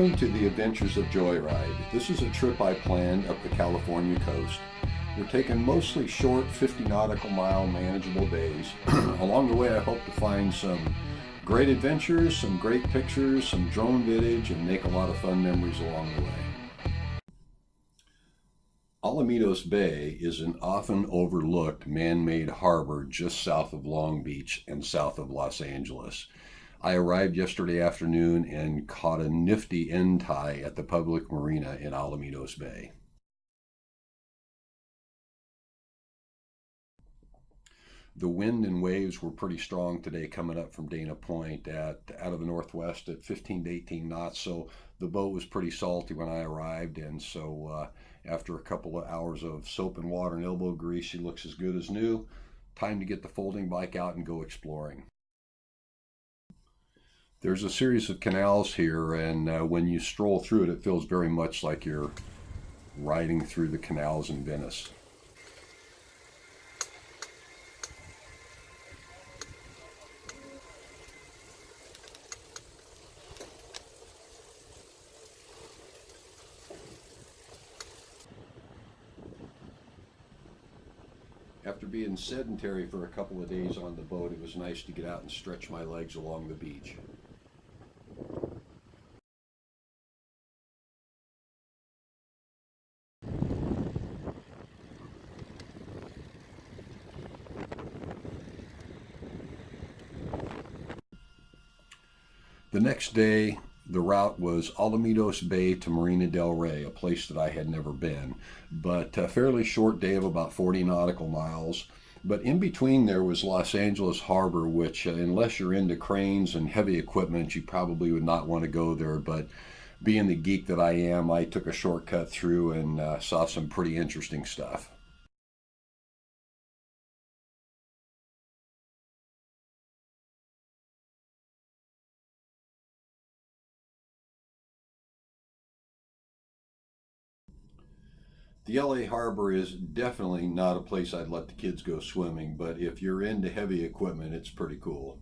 Welcome to the Adventures of Joyride. This is a trip I planned up the California coast. We're taking mostly short 50 nautical mile manageable days. Along the way I hope to find some great adventures, some great pictures, some drone footage, and make a lot of fun memories along the way. Alamitos Bay is an often overlooked man-made harbor just south of Long Beach and south of Los Angeles. I arrived yesterday afternoon and caught a nifty end tie at the public marina in Alamitos Bay. The wind and waves were pretty strong today coming up from Dana Point out of the northwest at 15 to 18 knots, so the boat was pretty salty when I arrived, and so after a couple of hours of soap and water and elbow grease, she looks as good as new. Time to get the folding bike out and go exploring. There's a series of canals here, and when you stroll through it, it feels very much like you're riding through the canals in Venice. After being sedentary for a couple of days on the boat, it was nice to get out and stretch my legs along the beach. The next day, the route was Alamitos Bay to Marina Del Rey, a place that I had never been, but a fairly short day of about 40 nautical miles. But in between there was Los Angeles Harbor, which unless you're into cranes and heavy equipment, you probably would not want to go there. But being the geek that I am, I took a shortcut through and saw some pretty interesting stuff. The LA Harbor is definitely not a place I'd let the kids go swimming, but if you're into heavy equipment, it's pretty cool.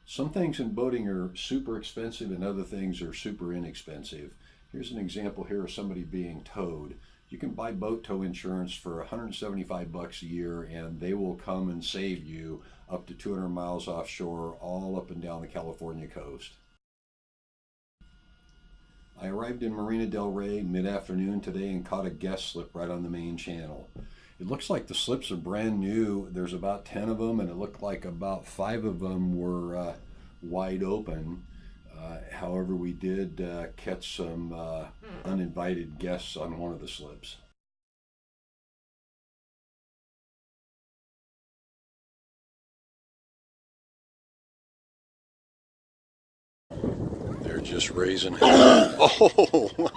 Some things in boating are super expensive and other things are super inexpensive. Here's an example here of somebody being towed. You can buy boat tow insurance for 175 bucks a year, and they will come and save you up to 200 miles offshore, all up and down the California coast. I arrived in Marina Del Rey mid-afternoon today and caught a guest slip right on the main channel. It looks like the slips are brand new. There's about 10 of them, and it looked like about 5 of them were wide open. However, we did catch some uninvited guests on one of the slips. They're just raising hell. Oh!